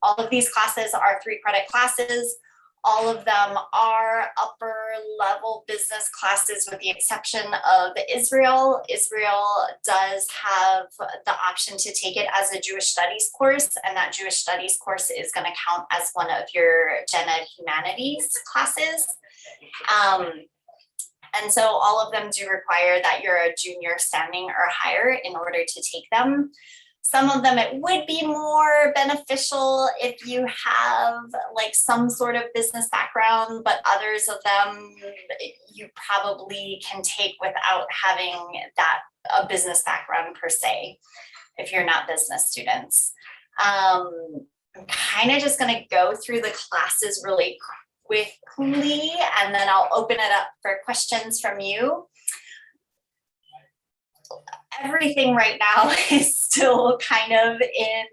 All of these classes are 3-credit classes. All of them are upper level business classes with the exception of Israel. Israel does have the option to take it as a Jewish studies course, and that Jewish studies course is going to count as one of your Gen Ed humanities classes. And so all of them do require that you're a junior standing or higher in order to take them. Some of them it would be more beneficial if you have like some sort of business background, but others of them you probably can take without having a business background per se, if you're not business students. I'm kind of just going to go through the classes really quickly, and then I'll open it up for questions from you. Everything right now is still kind of in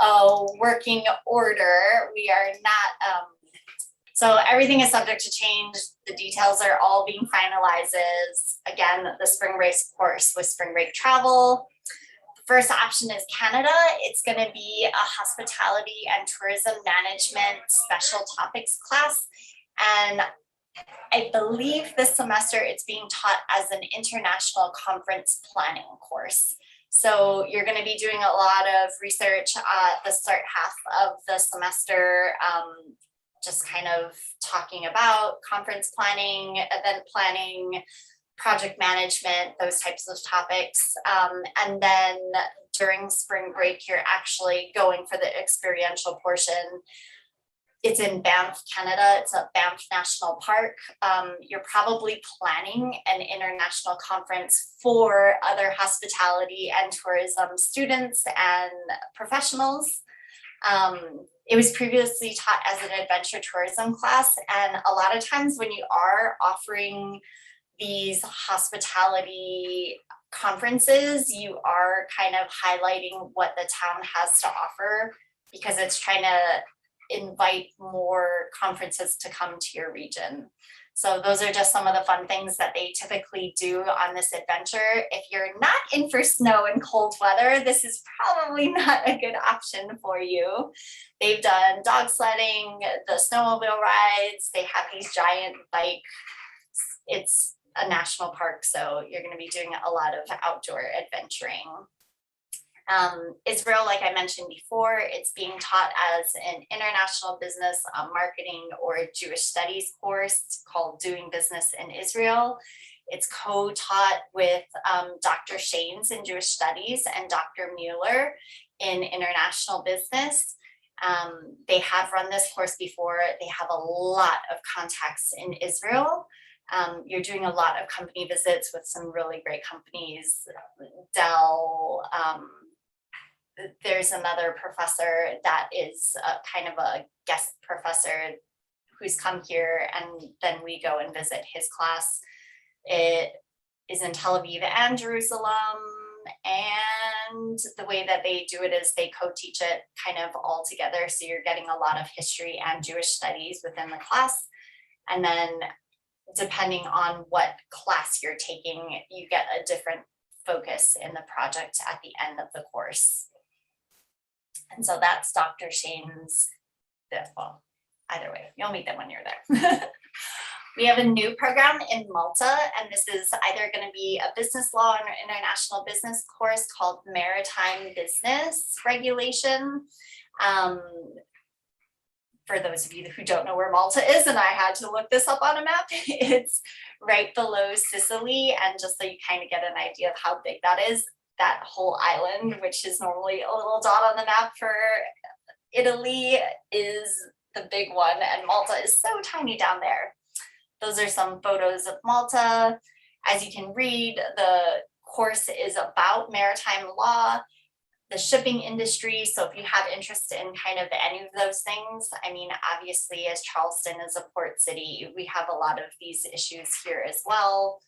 a working order. We are not, so everything is subject to change. The details are all being finalized. Again, the spring break course with spring break travel. The first option is Canada. It's going to be a hospitality and tourism management special topics class. And I believe this semester it's being taught as an international conference planning course. So you're going to be doing a lot of research at the start half of the semester, just kind of talking about conference planning, event planning, project management, those types of topics. And then during spring break, you're actually going for the experiential portion. It's in Banff, Canada. It's at Banff National Park. You're probably planning an international conference for other hospitality and tourism students and professionals. It was previously taught as an adventure tourism class. And a lot of times when you are offering these hospitality conferences, you are kind of highlighting what the town has to offer because it's trying to invite more conferences to come to your region. So those are just some of the fun things that they typically do on this adventure. If you're not in for snow and cold weather, this is probably not a good option for you. They've done dog sledding, the snowmobile rides, they have these giant bikes. It's a national park, so you're going to be doing a lot of outdoor adventuring. Israel, like I mentioned before, it's being taught as an international business marketing or Jewish studies course called Doing Business in Israel. It's co-taught with Dr. Shanes in Jewish studies and Dr. Mueller in international business. They have run this course before. They have a lot of contacts in Israel. You're doing a lot of company visits with some really great companies, Dell. There's another professor that is kind of a guest professor who's come here, and then we go and visit his class. It is in Tel Aviv and Jerusalem, and the way that they do it is they co-teach it kind of all together. So you're getting a lot of history and Jewish studies within the class. And then depending on what class you're taking, you get a different focus in the project at the end of the course. And so that's Dr. Shane's, well, either way, you'll meet them when you're there. We have a new program in Malta, and this is either going to be a business law or international business course called Maritime Business Regulation. For those of you who don't know where Malta is, and I had to look this up on a map, it's right below Sicily. And just so you kind of get an idea of how big that is, that whole island, which is normally a little dot on the map for Italy, is the big one, and Malta is so tiny down there. Those are some photos of Malta. As you can read, the course is about maritime law, the shipping industry. So if you have interest in kind of any of those things, I mean, obviously as Charleston is a port city, we have a lot of these issues here as well.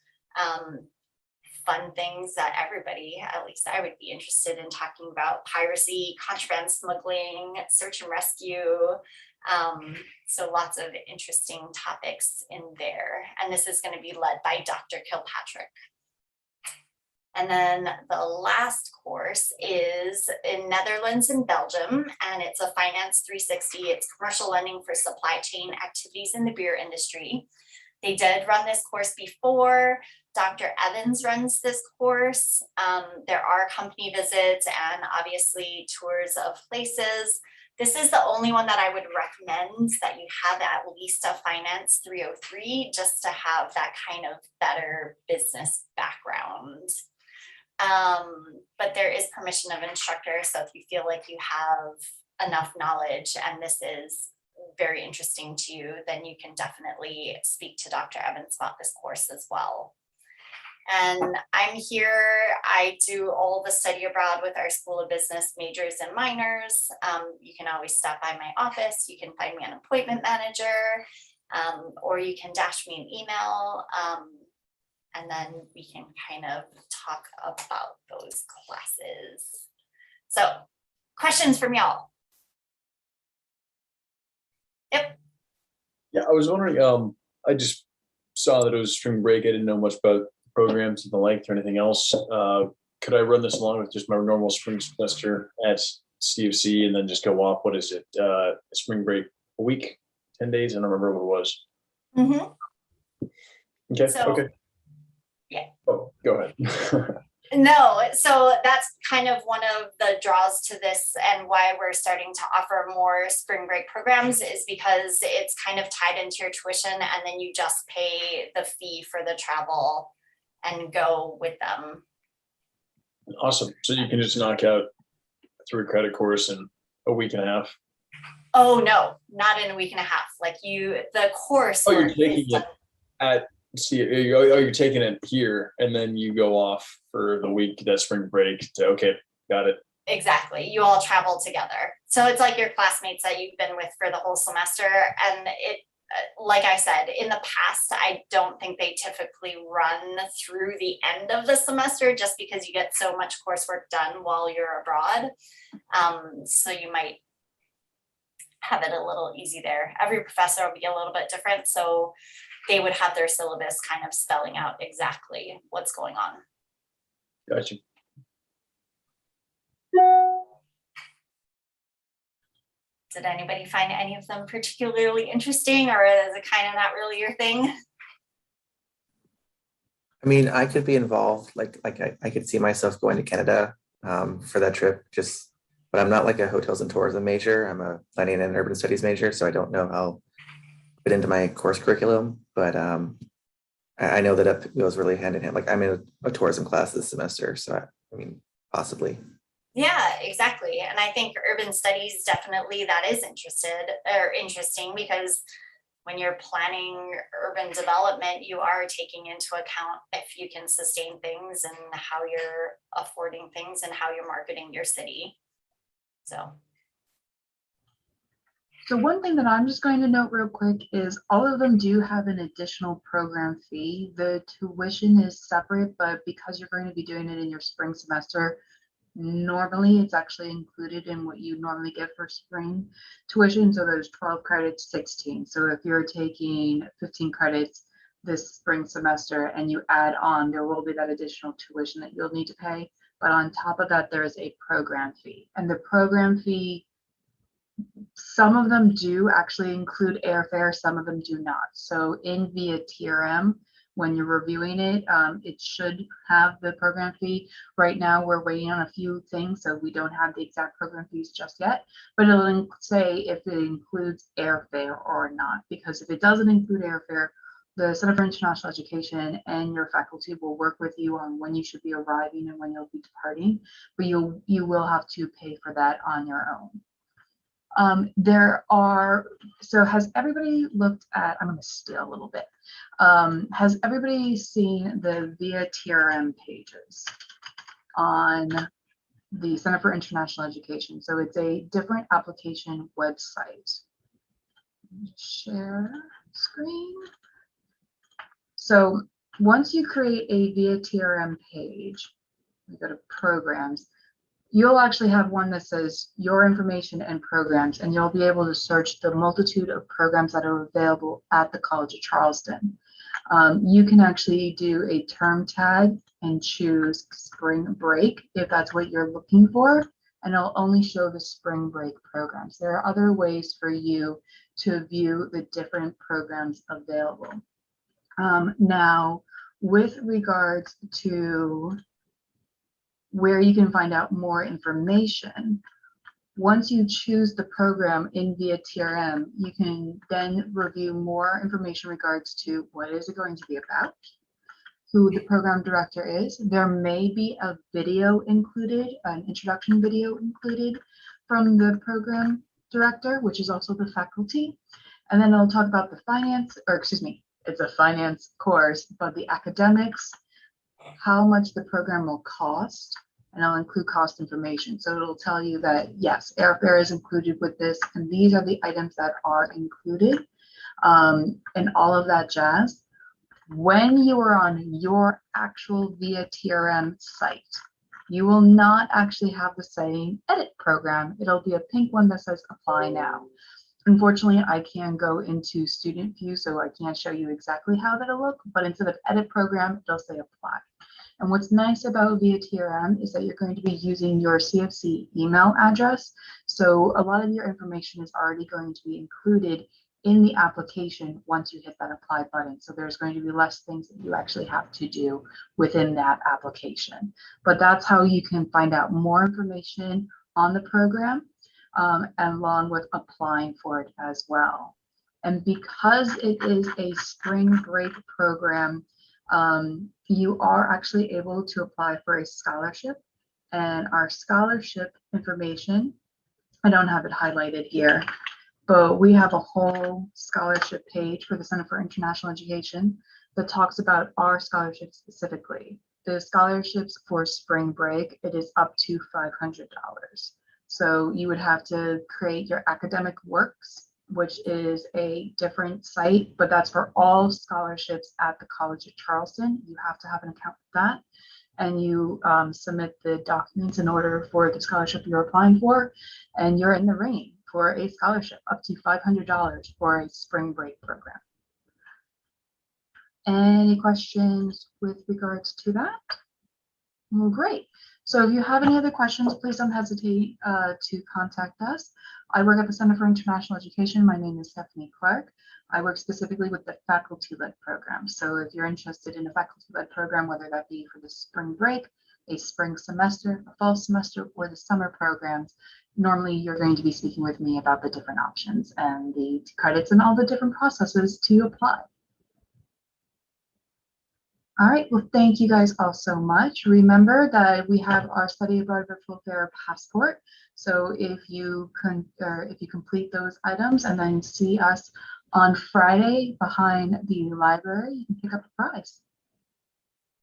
Fun things that everybody, at least I would be interested in talking about: piracy, contraband smuggling, search and rescue. So lots of interesting topics in there. And this is going to be led by Dr. Kilpatrick. And then the last course is in Netherlands and Belgium, and it's a Finance 360. It's commercial lending for supply chain activities in the beer industry. They did run this course before. Dr. Evans runs this course. There are company visits and obviously tours of places. This is the only one that I would recommend that you have at least a Finance 303 just to have that kind of better business background. But there is permission of instructor. So if you feel like you have enough knowledge and this is very interesting to you, then you can definitely speak to Dr. Evans about this course as well. And I'm here, I do all the study abroad with our School of Business majors and minors. You can always stop by my office. You can find me an appointment manager, or you can dash me an email. And then we can kind of talk about those classes. So, questions from y'all? Yep. Yeah, I was wondering, I just saw that it was spring break. I didn't know much about programs and the length or anything else. Could I run this along with just my normal spring semester at CofC and then just go off? What is it? Spring break a week, 10 days? I don't remember what it was. Mm-hmm. Okay. So, okay. Yeah. Oh, go ahead. No, so that's kind of one of the draws to this and why we're starting to offer more spring break programs is because it's kind of tied into your tuition and then you just pay the fee for the travel and go with them. Awesome. So you can just knock out a 3-credit course in a week and a half. Oh no, not in a week and a half. Like the course. Oh, you're taking it at you're taking it here and then you go off for the week, that spring break to, okay, got it. Exactly. You all travel together. So it's like your classmates that you've been with for the whole semester. And it, like I said, in the past, I don't think they typically run through the end of the semester just because you get so much coursework done while you're abroad. So you might have it a little easy there. Every professor will be a little bit different. So they would have their syllabus kind of spelling out exactly what's going on. Gotcha. Did anybody find any of them particularly interesting, or is it kind of not really your thing? I mean, I could be involved. Like I could see myself going to Canada for that trip. But I'm not like a hotels and tourism major. I'm a planning and urban studies major, so I don't know how fit into my course curriculum. But I know that it goes really hand in hand. Like I'm in a tourism class this semester, so I mean, possibly. Yeah, exactly. And I think urban studies definitely that is interesting because when you're planning urban development, you are taking into account if you can sustain things and how you're affording things and how you're marketing your city. So one thing that I'm just going to note real quick is all of them do have an additional program fee. The tuition is separate, but because you're going to be doing it in your spring semester, normally it's actually included in what you normally get for spring tuition. So there's 12 credits, 16. So if you're taking 15 credits this spring semester and you add on, there will be that additional tuition that you'll need to pay. But on top of that, there is a program fee. And the program fee, some of them do actually include airfare, some of them do not. So in via TRM, when you're reviewing it, it should have the program fee. Right now, we're waiting on a few things, so we don't have the exact program fees just yet, but it'll say if it includes airfare or not, because if it doesn't include airfare, the Center for International Education and your faculty will work with you on when you should be arriving and when you'll be departing, but you will have to pay for that on your own. So has everybody looked at, I'm going to steal a little bit. Has everybody seen the VIA TRM pages on the Center for International Education? So it's a different application website. Share screen. So once you create a VIA TRM page, we go to programs. You'll actually have one that says your information and programs, and you'll be able to search the multitude of programs that are available at the College of Charleston. You can actually do a term tag and choose spring break if that's what you're looking for, and it'll only show the spring break programs. There are other ways for you to view the different programs available. Now, with regards to where you can find out more information, once you choose the program in via TRM, you can then review more information in regards to what is it going to be about, who the program director is. There may be a video included, an introduction video included from the program director, which is also the faculty. And then I'll talk about the finance, or excuse me, it's a finance course, but the academics, how much the program will cost, and I'll include cost information. So it'll tell you that, yes, airfare is included with this, and these are the items that are included, and all of that jazz. When you are on your actual via TRM site, you will not actually have the same edit program. It'll be a pink one that says apply now. Unfortunately, I can go into student view, so I can't show you exactly how that'll look, but instead of edit program, it'll say apply. And what's nice about via TRM is that you're going to be using your CofC email address. So a lot of your information is already going to be included in the application once you hit that apply button. So there's going to be less things that you actually have to do within that application. But that's how you can find out more information on the program, along with applying for it as well. And because it is a spring break program, you are actually able to apply for a scholarship, and our scholarship information, I don't have it highlighted here, but we have a whole scholarship page for the Center for International Education that talks about our scholarships specifically. The scholarships for spring break, it is up to $500. So you would have to create your academic works, which is a different site, but that's for all scholarships at the College of Charleston. You have to have an account with that, and you submit the documents in order for the scholarship you're applying for, and you're in the range for a scholarship up to $500 for a spring break program. Any questions with regards to that? Well, great. So if you have any other questions, please don't hesitate to contact us. I work at the Center for International Education. My name is Stephanie Clark. I work specifically with the faculty-led program. So if you're interested in a faculty-led program, whether that be for the spring break, a spring semester, a fall semester, or the summer programs, normally you're going to be speaking with me about the different options and the credits and all the different processes to apply. All right, well, thank you guys all so much. Remember that we have our study abroad virtual fair passport. So if you complete those items and then see us on Friday behind the library, you can pick up a prize.